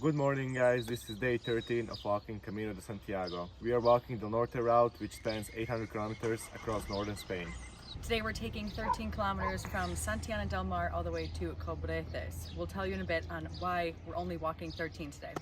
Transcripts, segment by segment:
Good morning guys, this is day 13 of walking Camino de Santiago. We are walking the Norte route, which spans 800 kilometers across northern Spain. Today we're taking 13 kilometers from Santillana del Mar all the way to Cobreces. We'll tell you in a bit on why we're only walking 13 today.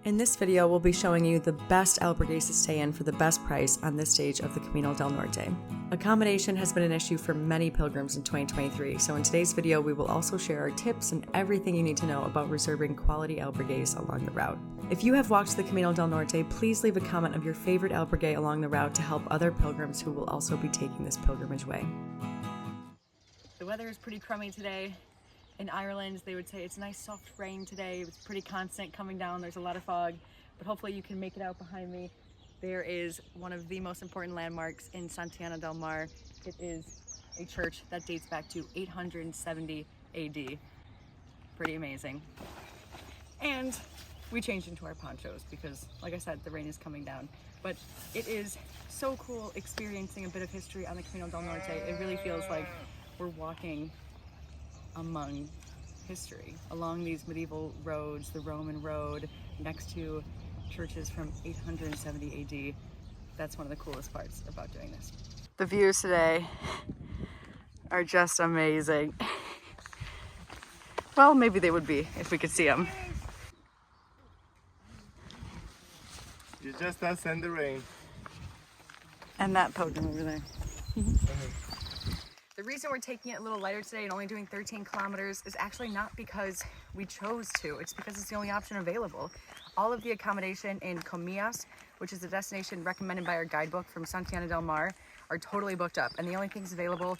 In this video, we'll be showing you the best albergues to stay in for the best price on this stage of the Camino del Norte. Accommodation has been an issue for many pilgrims in 2023, so in today's video we will also share our tips and everything you need to know about reserving quality albergues along the route. If you have walked the Camino del Norte, please leave a comment of your favorite albergue along the route to help other pilgrims who will also be taking this pilgrimage way. The weather is pretty crummy today. In Ireland, they would say it's nice soft rain today. It's pretty constant coming down. There's a lot of fog, but hopefully you can make it out behind me. There is one of the most important landmarks in Santillana del Mar. It is a church that dates back to 870 AD. Pretty amazing. And we changed into our ponchos because, like I said, the rain is coming down. But it is so cool experiencing a bit of history on the Camino del Norte. It really feels like we're walking among history along these medieval roads, the Roman road next to churches from 870 AD. That's one of the coolest parts about doing this. The views today are just amazing. Well, maybe they would be if we could see them. You just us and the rain. And that podium over there. The reason we're taking it a little lighter today and only doing 13 kilometers is actually not because we chose to, it's because it's the only option available. All of the accommodation in Comillas, which is the destination recommended by our guidebook from Santillana del Mar, are totally booked up. And the only things available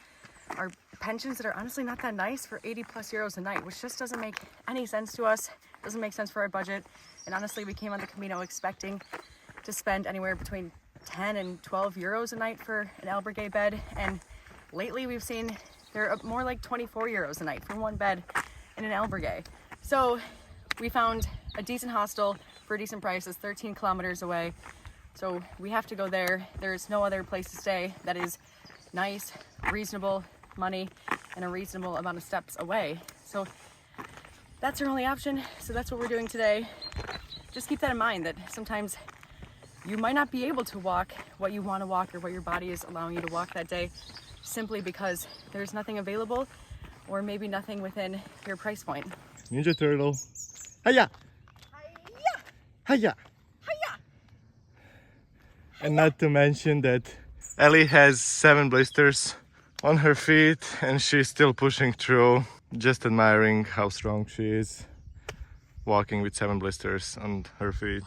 are pensions that are honestly not that nice for 80 plus euros a night, which just doesn't make any sense to us, doesn't make sense for our budget. And honestly, we came on the Camino expecting to spend anywhere between 10 and 12 euros a night for an albergue bed. And lately we've seen they're more like 24 euros a night for one bed in an albergue. So we found a decent hostel for a decent price. It's 13 kilometers away. So we have to go there. There's no other place to stay that is nice, reasonable money, and a reasonable amount of steps away. So that's our only option. So that's what we're doing today. Just keep that in mind that sometimes you might not be able to walk what you want to walk or what your body is allowing you to walk that day, simply because there's nothing available or maybe nothing within your price point. Ninja Turtle. Hiya! Hiya! Hiya! Hiya! And not to mention that Ellie has 7 blisters on her feet and she's still pushing through. Just admiring how strong she is, walking with 7 blisters on her feet.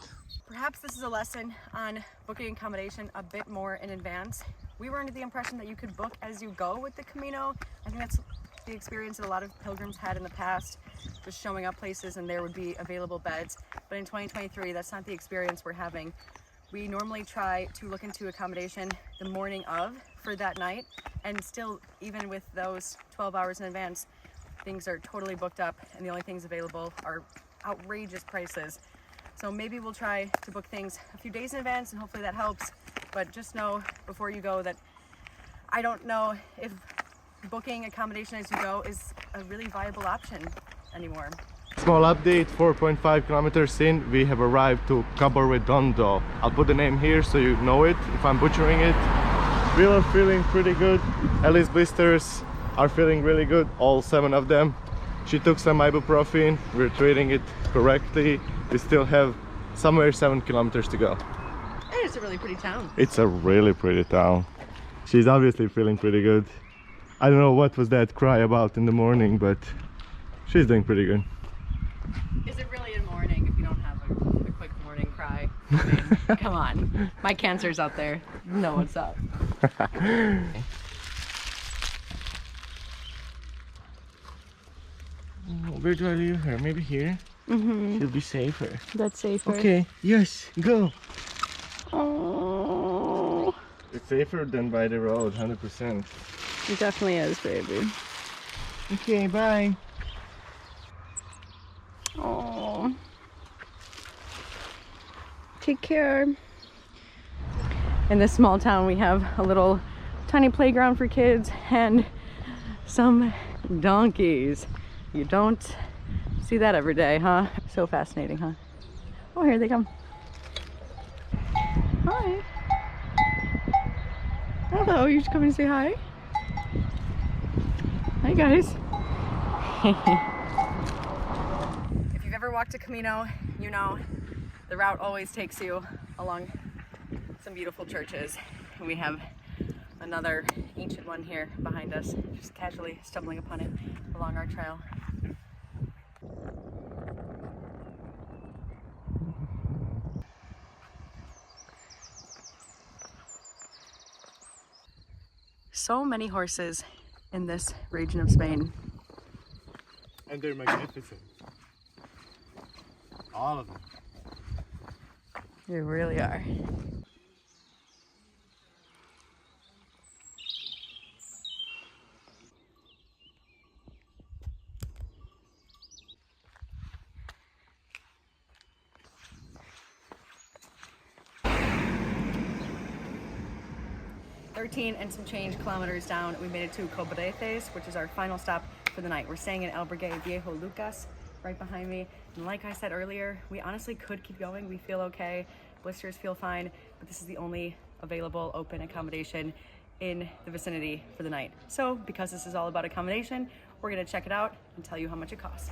Perhaps this is a lesson on booking accommodation a bit more in advance. We were under the impression that you could book as you go with the Camino. I think that's the experience that a lot of pilgrims had in the past, just showing up places and there would be available beds. But in 2023, that's not the experience we're having. We normally try to look into accommodation the morning of for that night, and still, even with those 12 hours in advance, things are totally booked up and the only things available are outrageous prices. So maybe we'll try to book things a few days in advance and hopefully that helps. But just know before you go that I don't know if booking accommodation as you go is a really viable option anymore. Small update, 4.5 kilometers in, we have arrived to Cobreces. I'll put the name here so you know it if I'm butchering it. We are feeling pretty good. Ellie's blisters are feeling really good, all 7 of them. She took some ibuprofen, we're treating it correctly. We still have somewhere 7 kilometers to go. And it's a really pretty town. It's a really pretty town. She's obviously feeling pretty good. I don't know what was that cry about in the morning, but she's doing pretty good. Is it really a morning if you don't have a quick morning cry? I mean, come on. My cancer's out there. You know what's up. Where do I leave her? Maybe here? She'll be safer. That's safer. Okay, yes, go. Oh, It's safer than by the road, 100%. it definitely is, baby. Okay, bye. Oh, take care. In this small town, we have a little tiny playground for kids and some donkeys. You don't See that every day, huh? So fascinating, huh? Oh, here they come. Hi. Hello, you should come and say hi. Hi, guys. If you've ever walked a Camino, you know the route always takes you along some beautiful churches. We have another ancient one here behind us, just casually stumbling upon it along our trail. So many horses in this region of Spain. And they're magnificent. All of them. They really are. And some change kilometers down, we made it to Cobreces, which is our final stop for the night. We're staying in Albergue Viejo Lucas, right behind me. And like I said earlier, we honestly could keep going. We feel okay. Blisters feel fine, but this is the only available open accommodation in the vicinity for the night. So because this is all about accommodation, we're gonna check it out and tell you how much it costs.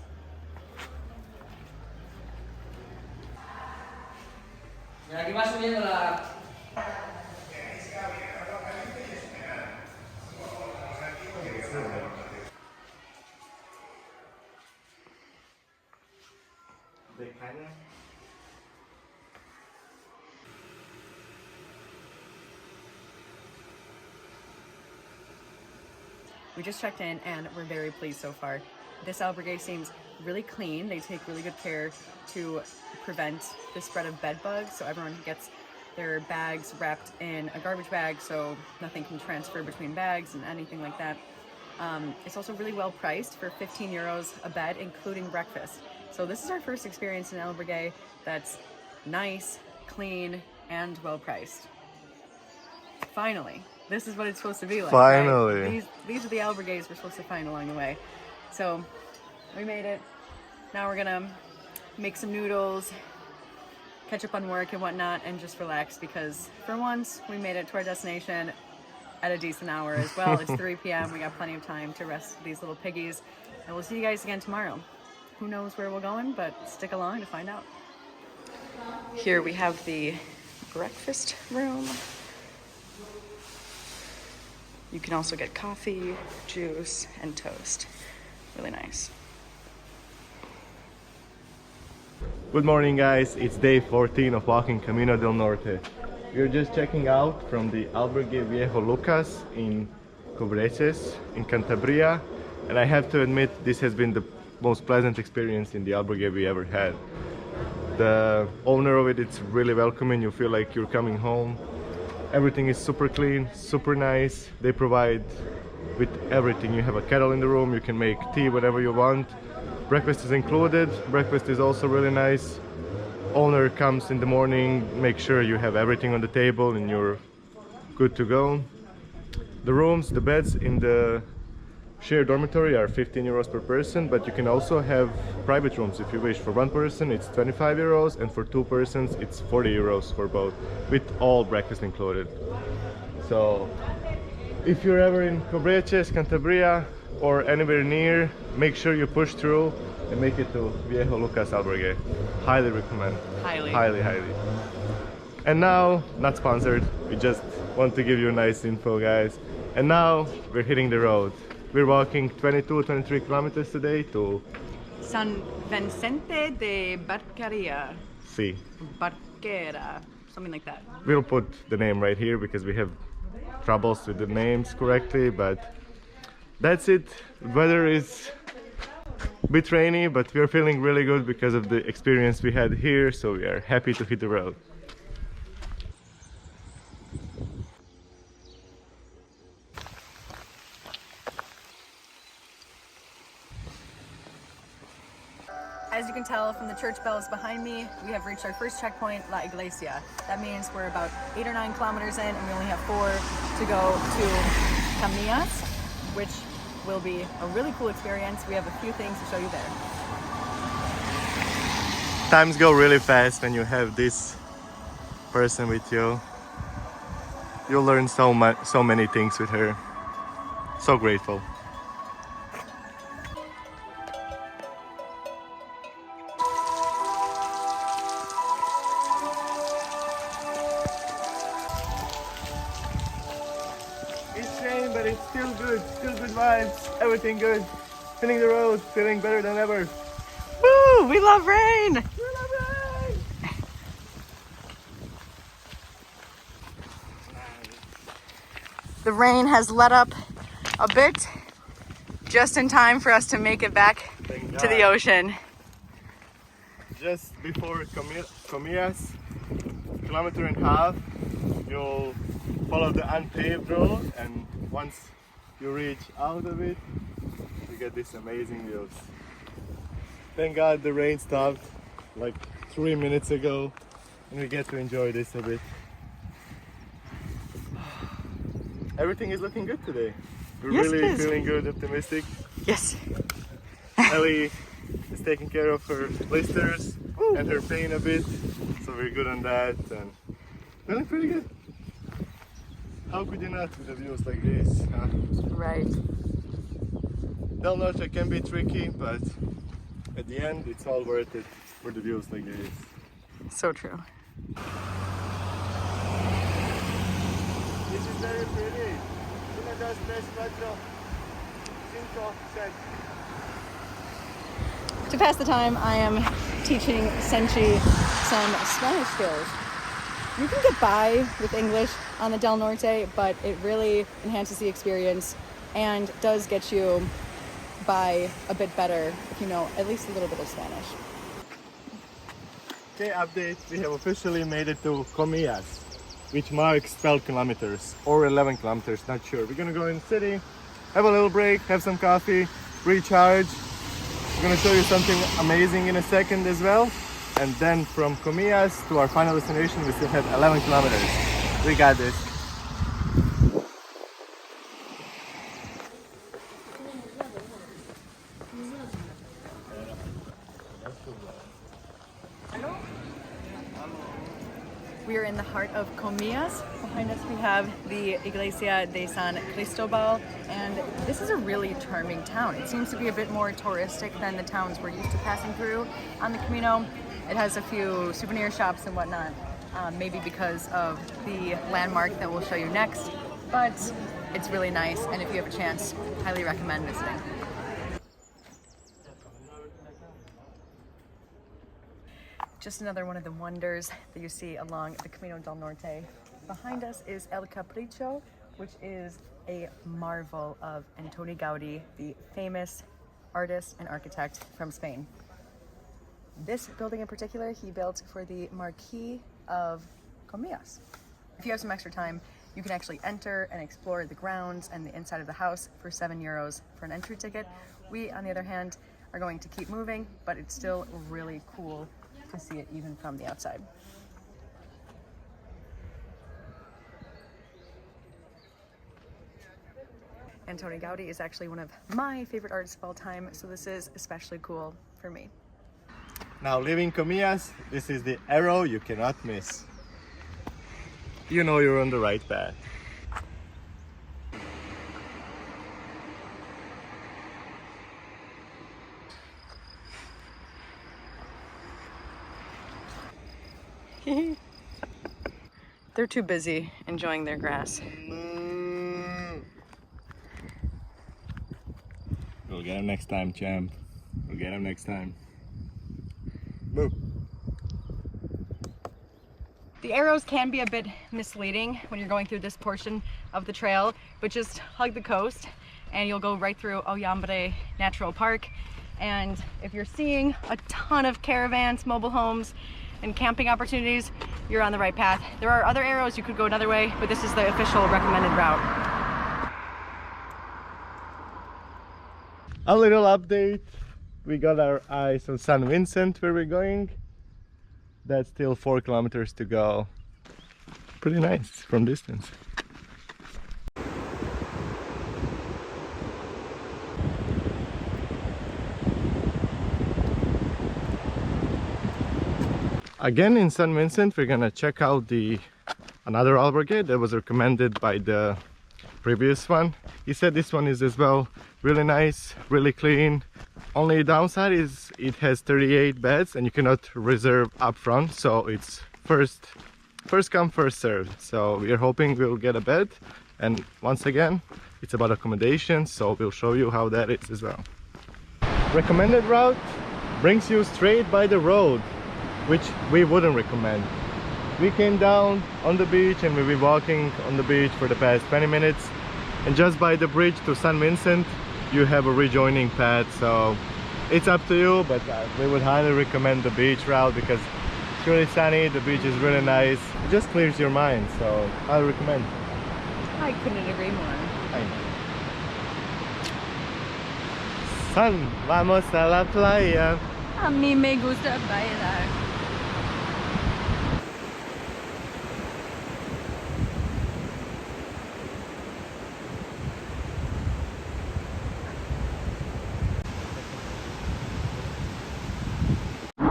We just checked in and we're very pleased so far. This albergue seems really clean. They take really good care to prevent the spread of bed bugs, so everyone gets their bags wrapped in a garbage bag so nothing can transfer between bags and anything like that. It's also really well priced for 15 euros a bed, including breakfast. So this is our first experience in an albergue that's nice, clean, and well priced. Finally. This is what it's supposed to be like. Finally. Right? These are the albergues we're supposed to find along the way. So we made it. Now we're gonna make some noodles, catch up on work and whatnot, and just relax because for once we made it to our destination at a decent hour as well. It's 3 p.m. We got plenty of time to rest these little piggies, and we'll see you guys again tomorrow. Who knows where we're going, but stick along to find out. Here we have the breakfast room. You can also get coffee, juice, and toast. Really nice. Good morning, guys. It's day 14 of walking Camino del Norte. We're just checking out from the albergue Viejo Lucas in Cobreces in Cantabria, and I have to admit this has been the most pleasant experience in the albergue we ever had. The owner of it's really welcoming. You feel like you're coming home. Everything is super clean, super nice. They provide with everything. You have a kettle in the room, you can make tea whenever you want. Breakfast is included. Breakfast is also really nice. Owner comes in the morning, make sure you have everything on the table and you're good to go. The rooms, the beds in the shared dormitory are 15 euros per person, but you can also have private rooms if you wish. For one person it's 25 euros, and for 2 persons it's 40 euros for both, with all breakfast included. So if you're ever in Cobreces, Cantabria, or anywhere near, make sure you push through and make it to Viejo Lucas albergue. Highly recommend. Highly. And now, not sponsored, we just want to give you a nice info, guys. And now we're hitting the road. We're walking 23 kilometers today to San Vincente de Barquera. See. Barquera, something like that. We'll put the name right here because we have troubles with the names correctly, but that's it. The weather is a bit rainy, but we're feeling really good because of the experience we had here, so we are happy to hit the road. As you can tell from the church bells behind me, we have reached our first checkpoint, La Iglesia. That means we're about 8 or 9 kilometers in, and we only have 4 to go to Comillas, which will be a really cool experience. We have a few things to show you there. Times go really fast when you have this person with you. You'll learn so many things with her. So grateful. It's rain, but it's still good vibes, everything good. Feeling the road, feeling better than ever. Woo! We love rain! We love rain! The rain has let up a bit, just in time for us to make it back to the ocean. Just before Comillas, kilometer and a half, you'll follow the unpaved road, and once you reach out of it, you get these amazing views. Thank God the rain stopped like 3 minutes ago, and we get to enjoy this a bit. Everything is looking good today. We're Yes, really it is. feeling good, optimistic. Yes. Ellie is taking care of her blisters and her pain a bit, so we're good on that and feeling pretty good. How could you not with the views like this? Huh? Right. Del Norte can be tricky, but at the end it's all worth it for the views like this. So true. This is very pretty. Una, dos, tres, cuatro, cinco, seis. To pass the time, I am teaching Senchi some Spanish skills. You can get by with English on the Del Norte, but it really enhances the experience and does get you by a bit better if you know at least a little bit of Spanish. Okay, update. We have officially made it to Comillas, which marks 12 kilometers or 11 kilometers, not sure. We're gonna go in the city, have a little break, have some coffee, recharge. We're gonna show you something amazing in a second as well. And then from Comillas to our final destination, we still have 11 kilometers. We got this. We are in the heart of Comillas. Behind us we have the Iglesia de San Cristobal, and this is a really charming town. It seems to be a bit more touristic than the towns we're used to passing through on the Camino. It has a few souvenir shops and whatnot, maybe because of the landmark that we'll show you next, but it's really nice, and if you have a chance, highly recommend visiting. Just another one of the wonders that you see along the Camino del Norte. Behind us is El Capricho, which is a marvel of Antoni Gaudí, the famous artist and architect from Spain. This building in particular, he built for the Marquis of Comillas. If you have some extra time, you can actually enter and explore the grounds and the inside of the house for €7 for an entry ticket. We, on the other hand, are going to keep moving, but it's still really cool to see it even from the outside. Antoni Gaudí is actually one of my favorite artists of all time, so this is especially cool for me. Now leaving Comillas, this is the arrow you cannot miss. You know you're on the right path. They're too busy enjoying their grass. We'll get him next time, champ. We'll get him next time. Move. The arrows can be a bit misleading when you're going through this portion of the trail, but just hug the coast and you'll go right through Ollambre Natural Park. And if you're seeing a ton of caravans, mobile homes, and camping opportunities, you're on the right path. There are other arrows, you could go another way, but this is the official recommended route. A little update. We got our eyes on San Vincent where we're going. That's still 4 kilometers to go. Pretty nice from distance. Again in San Vincent, we're gonna check out another albergue that was recommended by the previous one. He said this one is as well really nice, really clean. Only downside is it has 38 beds and you cannot reserve up front, so it's first come first served. So we are hoping we'll get a bed, and once again it's about accommodation, so we'll show you how that is as well. Recommended route brings you straight by the road, which we wouldn't recommend. We came down on the beach and we've been walking on the beach for the past 20 minutes, and just by the bridge to San Vincent you have a rejoining path, so it's up to you, but we would highly recommend the beach route because it's really sunny, the beach is really nice, it just clears your mind, so I recommend. I couldn't agree more. San, vamos a la playa. A mí me gusta bailar.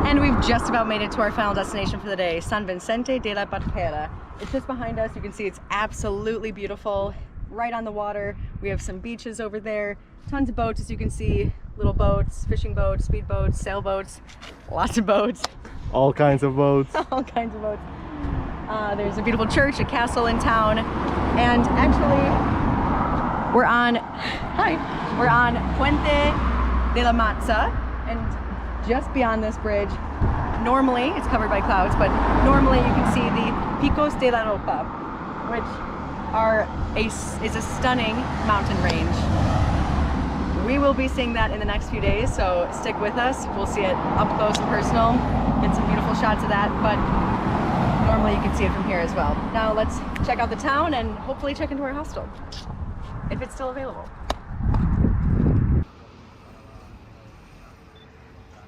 And we've just about made it to our final destination for the day, San Vincente de la Barquera. It's just behind us. You can see it's absolutely beautiful, right on the water. We have some beaches over there, tons of boats as you can see, little boats, fishing boats, speed boats, sailboats, lots of boats. All kinds of boats. All kinds of boats. There's a beautiful church, a castle in town, and actually we're on Puente de la Matza, and just beyond this bridge, normally it's covered by clouds, but normally you can see the Picos de la Ropa, which is a stunning mountain range. We will be seeing that in the next few days, so stick with us. We'll see it up close and personal, get some beautiful shots of that, but normally you can see it from here as well. Now let's check out the town and hopefully check into our hostel, if it's still available.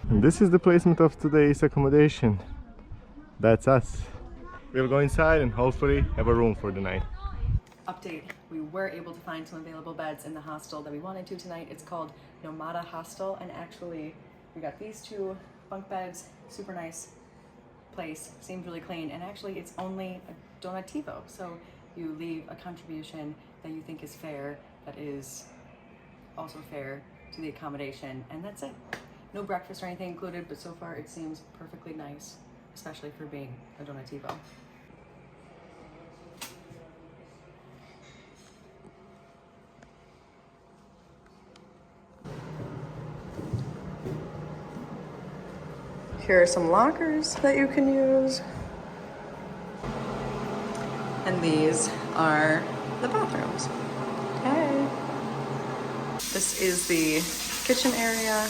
And this is the placement of today's accommodation. That's us. We'll go inside and hopefully have a room for the night. Update, we were able to find some available beds in the hostel that we wanted to tonight. It's called Nomada Hostel, and actually we got these 2 bunk beds, super nice place, seems really clean, and actually it's only a donativo, so you leave a contribution that you think is fair, that is also fair to the accommodation, and that's it. No breakfast or anything included, but so far it seems perfectly nice, especially for being a donativo. Here are some lockers that you can use. And these are the bathrooms. Okay. This is the kitchen area.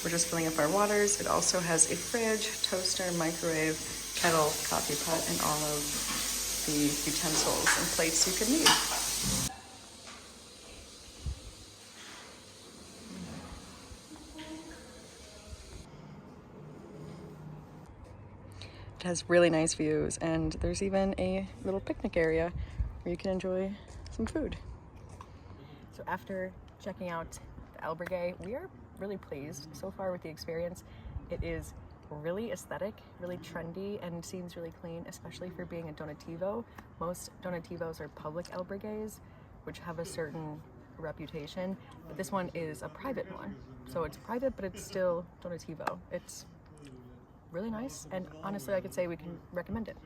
We're just filling up our waters. It also has a fridge, toaster, microwave, kettle, coffee pot, and all of the utensils and plates you could need. It has really nice views, and there's even a little picnic area where you can enjoy some food. So after checking out the albergue, we are really pleased so far with the experience. It is really aesthetic, really trendy, and seems really clean, especially for being a donativo. Most donativos are public albergues, which have a certain reputation, but this one is a private one. So it's private, but it's still donativo. It's really nice, and honestly I could say we can recommend it.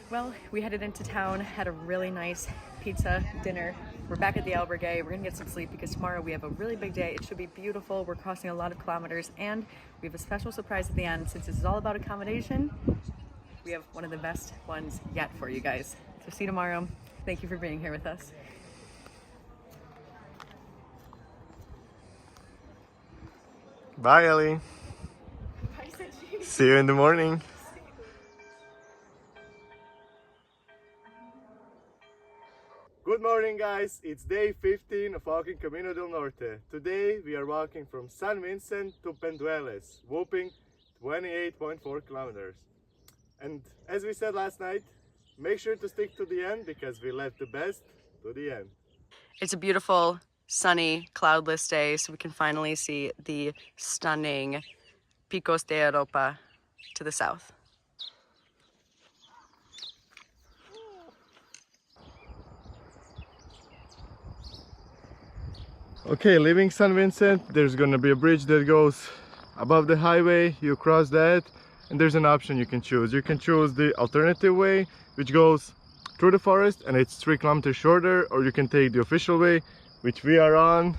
Well, we headed into town, had a really nice pizza dinner. We're back at the albergue. We're gonna get some sleep because tomorrow we have a really big day. It should be beautiful. We're crossing a lot of kilometers, and we have a special surprise at the end. Since this is all about accommodation, we have one of the best ones yet for you guys. So see you tomorrow. Thank you for being here with us. Bye, Ellie. Bye, Sanji. See you in the morning. Good morning, guys. It's day 15 of walking Camino del Norte. Today we are walking from San Vincent to Pendueles, whooping 28.4 kilometers. And as we said last night, make sure to stick to the end because we left the best to the end. It's a beautiful sunny, cloudless day, so we can finally see the stunning Picos de Europa to the south. Okay, leaving San Vincent, there's gonna be a bridge that goes above the highway. You cross that, and there's an option you can choose. You can choose the alternative way, which goes through the forest and it's 3 kilometers shorter, or you can take the official way, which we are on,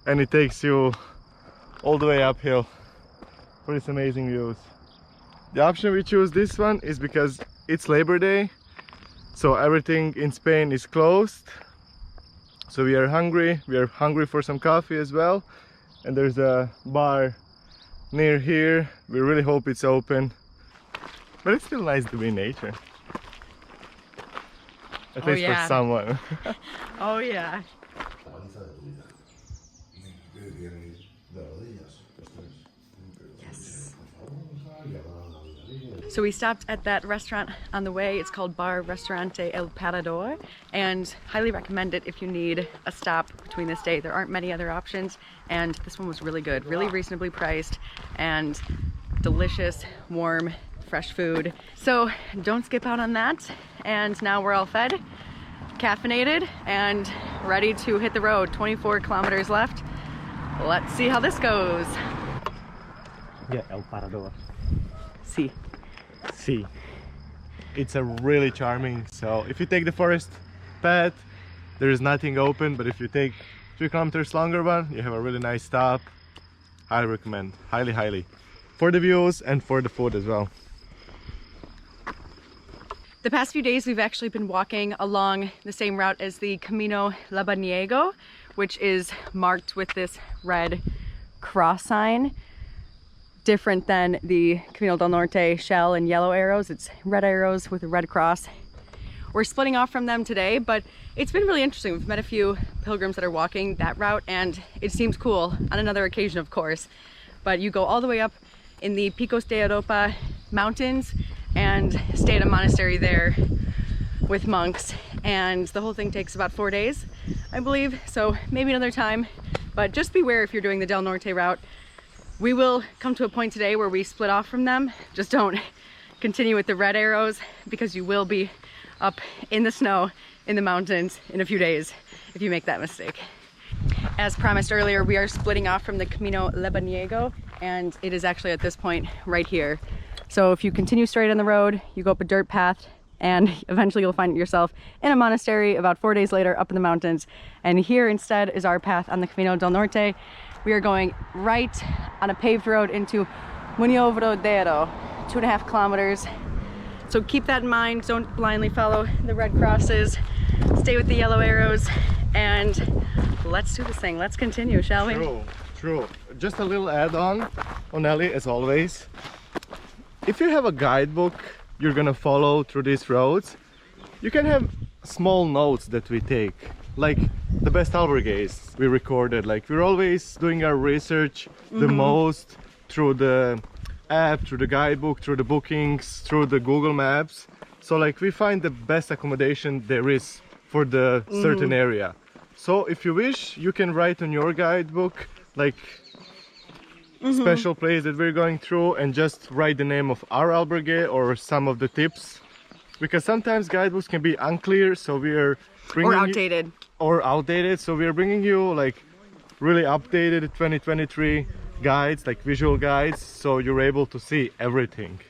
and it takes you all the way uphill for these amazing views. The option we choose this one is because it's Labor Day, so everything in Spain is closed. So we are hungry for some coffee as well, and there's a bar near here. We really hope it's open, but it's still nice to be in nature, at least for someone. Oh yeah. Yes. So we stopped at that restaurant on the way. It's called Bar Restaurante El Parador, and highly recommend it if you need a stop between this day. There aren't many other options, and this one was really good, really reasonably priced, and delicious, warm, fresh food. So don't skip out on that. And now we're all fed, caffeinated, and ready to hit the road. 24 kilometers left. Let's see how this goes. Yeah, El Parador. See. See, it's a really charming. So if you take the forest path, there is nothing open, but if you take 3 kilometers longer one, you have a really nice stop. I recommend, highly, for the views and for the food as well. The past few days we've actually been walking along the same route as the Camino Labaniego, which is marked with this red cross sign. Different than the Camino del Norte shell and yellow arrows. It's red arrows with a red cross. We're splitting off from them today, but it's been really interesting. We've met a few pilgrims that are walking that route, and it seems cool on another occasion, of course. But you go all the way up in the Picos de Europa mountains and stay at a monastery there with monks, and the whole thing takes about 4 days, I believe. So maybe another time, but just beware if you're doing the Del Norte route. We will come to a point today where we split off from them. Just don't continue with the red arrows, because you will be up in the snow in the mountains in a few days if you make that mistake. As promised earlier, we are splitting off from the Camino Labaniego, and it is actually at this point right here. So if you continue straight on the road, you go up a dirt path, and eventually you'll find yourself in a monastery about 4 days later up in the mountains. And here instead is our path on the Camino del Norte. We are going right on a paved road into Muñovrodero, 2.5 kilometers. So keep that in mind. Don't blindly follow the red crosses. Stay with the yellow arrows, and let's do this thing. Let's continue, shall we? True. Just a little add-on, Ellie, as always. If you have a guidebook you're gonna follow through these roads, you can have small notes that we take, like the best albergues we recorded. Like, we're always doing our research the most through the app, through the guidebook, through the bookings, through the Google Maps. So like, we find the best accommodation there is for the certain area. So if you wish, you can write on your guidebook like special place that we're going through, and just write the name of our albergue or some of the tips, because sometimes guidebooks can be unclear, so we are bringing outdated. So we are bringing you like really updated 2023 guides, like visual guides, so you're able to see everything,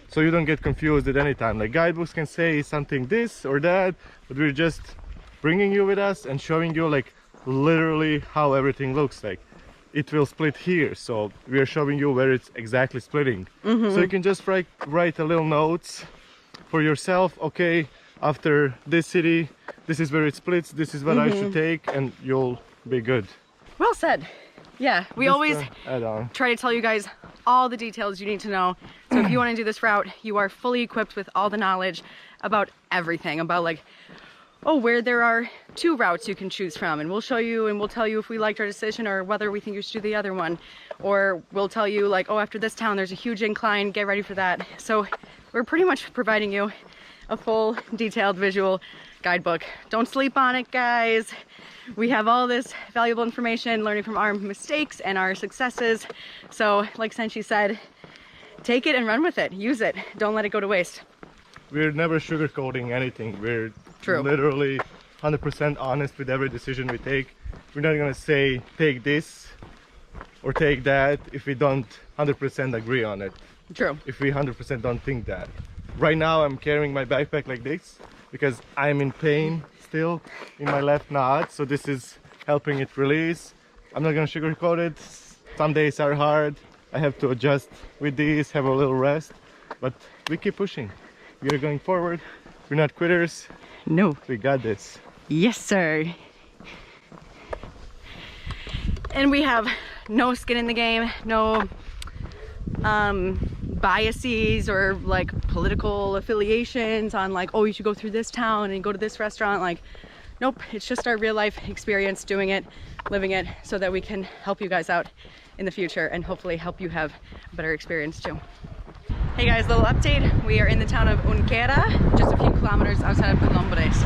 so you don't get confused at any time. Like, guidebooks can say something this or that, but we're just bringing you with us and showing you like literally how everything looks like. It will split here, so we are showing you where it's exactly splitting. So you can just write a little notes for yourself. Okay, after this city, this is where it splits, this is what I should take, and you'll be good. Well said. Yeah, we always try to tell you guys all the details you need to know. So if you want to do this route, you are fully equipped with all the knowledge about everything, about like, oh, where there are 2 routes you can choose from, and we'll show you and we'll tell you if we liked our decision or whether we think you should do the other one. Or we'll tell you like, oh, after this town there's a huge incline, get ready for that. So we're pretty much providing you a full detailed visual guidebook. Don't sleep on it, guys. We have all this valuable information, learning from our mistakes and our successes. So like Sanchi said, take it and run with it. Use it. Don't let it go to waste. We're never sugarcoating anything. We're literally 100% honest with every decision we take. We're not gonna say take this or take that if we don't 100% agree on it. True. If we 100% don't think that. Right now I'm carrying my backpack like this because I'm in pain still in my left knot, so this is helping it release. I'm not gonna sugarcoat it. Some days are hard. I have to adjust with these, have a little rest, but we keep pushing. We are going forward. We're not quitters. No. We got this. Yes, sir. And we have no skin in the game, no biases or like political affiliations on like, oh, you should go through this town and go to this restaurant. Like, nope, it's just our real life experience doing it, living it, so that we can help you guys out in the future and hopefully help you have a better experience too. Hey guys, little update. We are in the town of Unquera, just a few kilometers outside of Cobreces.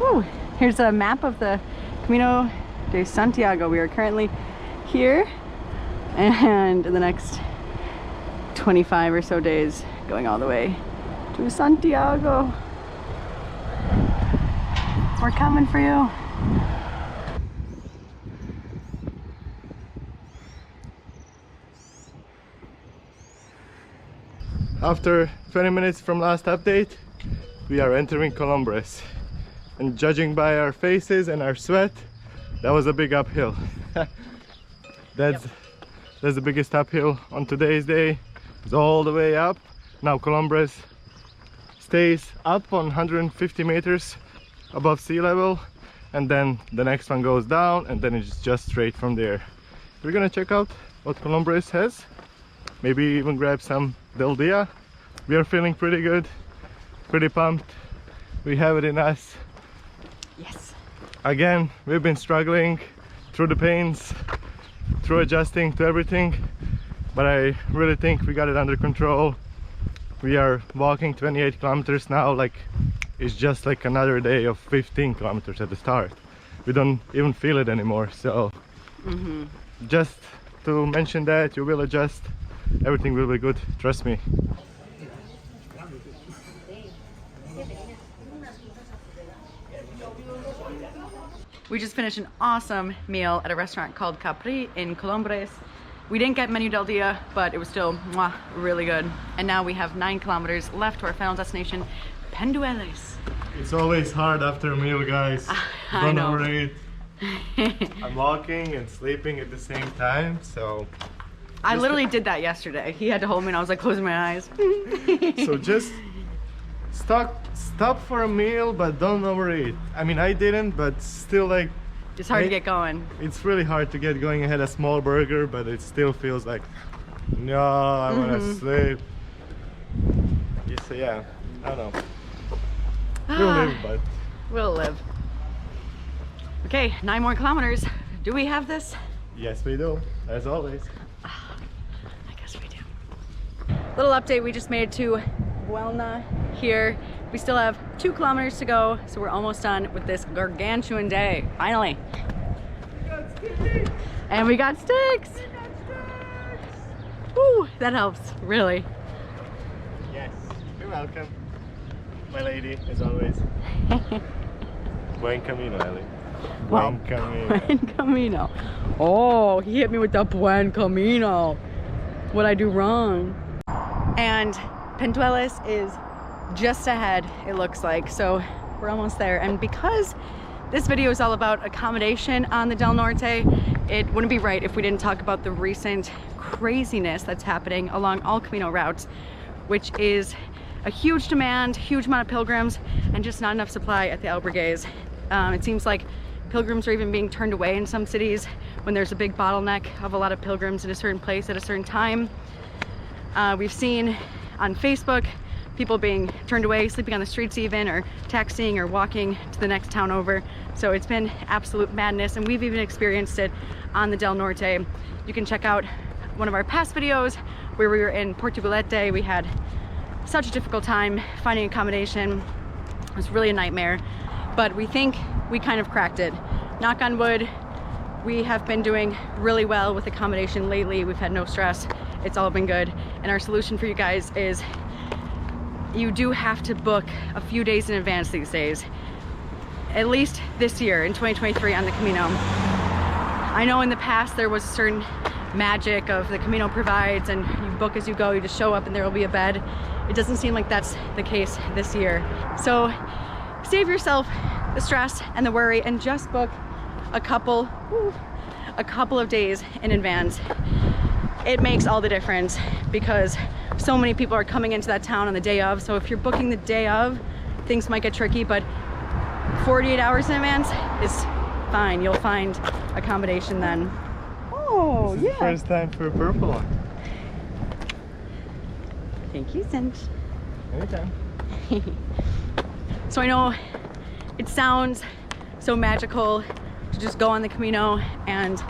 Woo! Here's a map of the Camino de Santiago. We are currently here, and in the next 25 or so days going all the way to Santiago. We're coming for you. After 20 minutes from last update, we are entering Cobreces, and judging by our faces and our sweat, that was a big uphill. That's the biggest uphill on today's day. It's all the way up. Now Cobreces stays up on 150 meters above sea level, and then the next one goes down, and then it's just straight from there. We're gonna check out what Cobreces has, maybe even grab some del dia. We are feeling pretty good, pretty pumped. We have it in us. Yes. Again, we've been struggling through the pains, through adjusting to everything, but I really think we got it under control. We are walking 28 kilometers now, like it's just like another day of 15 kilometers at the start. We don't even feel it anymore, so just to mention that you will adjust, everything will be good, trust me. We just finished an awesome meal at a restaurant called Capri in Cobreces. We didn't get menu del dia, but it was still really good. And now we have 9 kilometers left to our final destination, Pendueles. It's always hard after a meal, guys. Don't worry. I'm walking and sleeping at the same time, so... I literally did that yesterday. He had to hold me and I was like closing my eyes. So just stop for a meal, but don't overeat. I mean, I didn't, but still, like, it's hard to get going. It's really hard to get going. I had a small burger, but it still feels like, no, I want to sleep. So yeah, I don't know. We'll live, but we'll live. Okay, 9 more kilometers. Do we have this? Yes, we do, as always. I guess we do. Little update we just made to Buelna here. We still have 2 kilometers to go, so we're almost done with this gargantuan day, finally. And we got sticks! Woo, that helps, really. Yes, you're welcome, my lady, as always. Buen camino, Ellie. Buen camino. Buen camino. Oh, he hit me with the buen camino. What'd I do wrong? And Pendueles is just ahead, it looks like, so we're almost there. And because this video is all about accommodation on the Del Norte, it wouldn't be right if we didn't talk about the recent craziness that's happening along all Camino routes, which is a huge demand, huge amount of pilgrims, and just not enough supply at the albergues. It seems like pilgrims are even being turned away in some cities when there's a big bottleneck of a lot of pilgrims in a certain place at a certain time. We've seen on Facebook people being turned away, sleeping on the streets even, or taxiing or walking to the next town over. So it's been absolute madness, and we've even experienced it on the Del Norte. You can check out one of our past videos where we were in Portugalete. We had such a difficult time finding accommodation. It was really a nightmare, but we think we kind of cracked it. Knock on wood, we have been doing really well with accommodation lately. We've had no stress. It's all been good. And our solution for you guys is you do have to book a few days in advance these days. At least this year in 2023 on the Camino. I know in the past there was a certain magic of the Camino provides and you book as you go, you just show up and there will be a bed. It doesn't seem like that's the case this year. So save yourself the stress and the worry and just book a couple of days in advance. It makes all the difference because so many people are coming into that town on the day of. So if you're booking the day of, things might get tricky, but 48 hours in advance is fine. You'll find accommodation then. Oh, this is the first time for a purple one. Thank you, Cinch. Anytime. So I know it sounds so magical to just go on the Camino and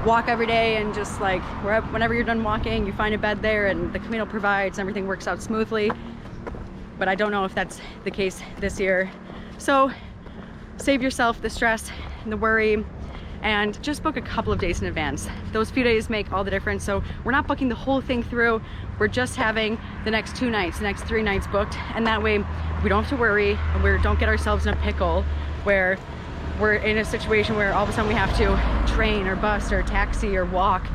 walk every day and just like whenever you're done walking, you find a bed there and the Camino provides, everything works out smoothly. But I don't know if that's the case this year. So save yourself the stress and the worry and just book a couple of days in advance. Those few days make all the difference. So we're not booking the whole thing through. We're just having the next 2 nights, the next 3 nights booked. And that way we don't have to worry and we don't get ourselves in a pickle where we're in a situation where all of a sudden we have to train or bus or taxi or walk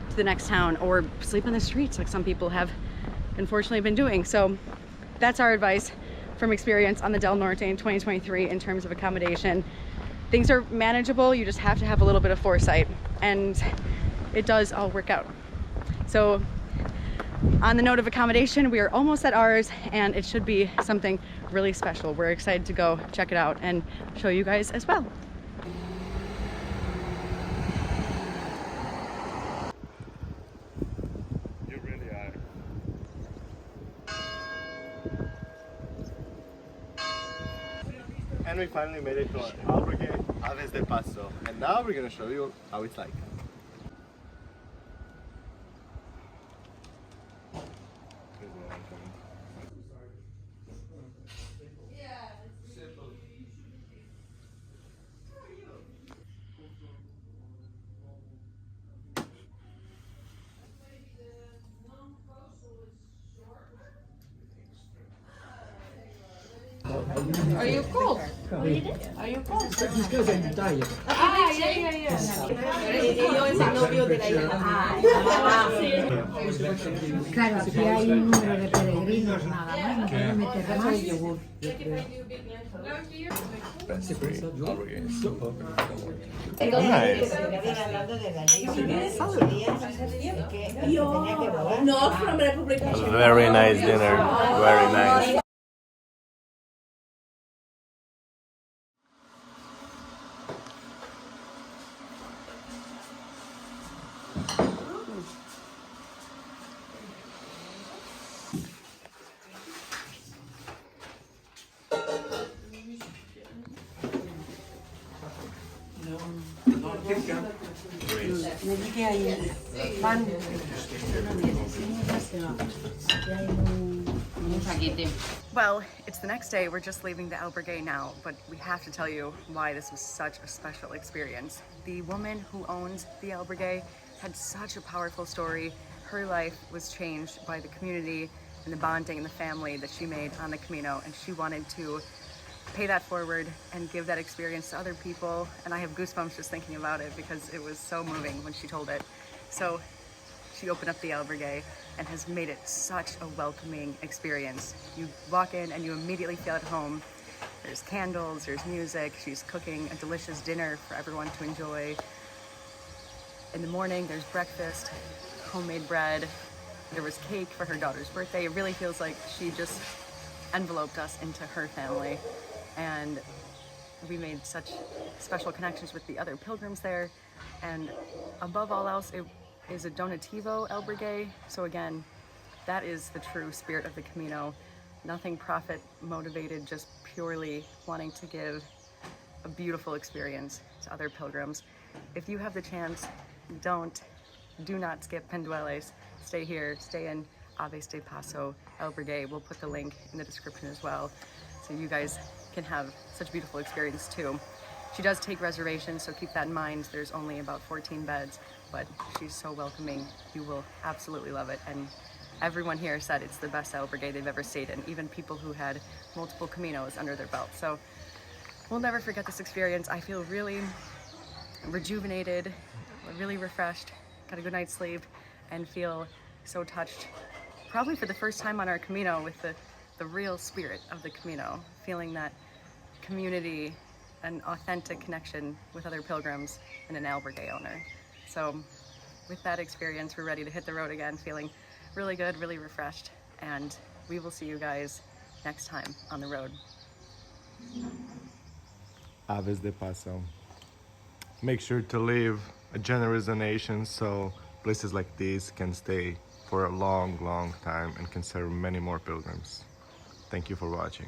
to the next town or sleep on the streets like some people have unfortunately been doing. So that's our advice from experience on the Del Norte in 2023 in terms of accommodation. Things are manageable, you just have to have a little bit of foresight and it does all work out. So on the note of accommodation, we are almost at ours and it should be something really special. We're excited to go check it out and show you guys as well. You really are. And we finally made it to albergue Aves de Paso. And now we're gonna show you how it's like. Are you cold? Are you cold? Ah, yeah. Yo es el novio de la hija. Claro, aquí hay un número de peregrinos nada más, no pueden meter más. That's free. Albergue is so open. Nice. Very nice dinner. Very nice. Well, it's the next day. We're just leaving the albergue now, but we have to tell you why this was such a special experience. The woman who owns the albergue had such a powerful story. Her life was changed by the community and the bonding and the family that she made on the Camino, and she wanted to pay that forward and give that experience to other people. And I have goosebumps just thinking about it because it was so moving when she told it. So she opened up the albergue and has made it such a welcoming experience. You walk in and you immediately feel at home. There's candles, there's music. She's cooking a delicious dinner for everyone to enjoy. In the morning, there's breakfast, homemade bread. There was cake for her daughter's birthday. It really feels like she just enveloped us into her family. And we made such special connections with the other pilgrims there. And above all else, it is a donativo albergue. So again, that is the true spirit of the Camino. Nothing profit motivated, just purely wanting to give a beautiful experience to other pilgrims. If you have the chance, do not skip Pendueles. Stay here, stay in Aves de Paso albergue. We'll put the link in the description as well, so you guys can have such a beautiful experience too. She does take reservations, so keep that in mind. There's only about 14 beds, but she's so welcoming. You will absolutely love it. And everyone here said it's the best albergue they've ever stayed in, even people who had multiple Caminos under their belt. So we'll never forget this experience. I feel really rejuvenated, really refreshed, got a good night's sleep, and feel so touched, probably for the first time on our Camino, with the real spirit of the Camino, feeling that community, an authentic connection with other pilgrims and an albergue owner. So with that experience, we're ready to hit the road again, feeling really good, really refreshed, and we will see you guys next time on the road. Aves de Paso. Make sure to leave a generous donation so places like this can stay for a long, long time and can serve many more pilgrims. Thank you for watching.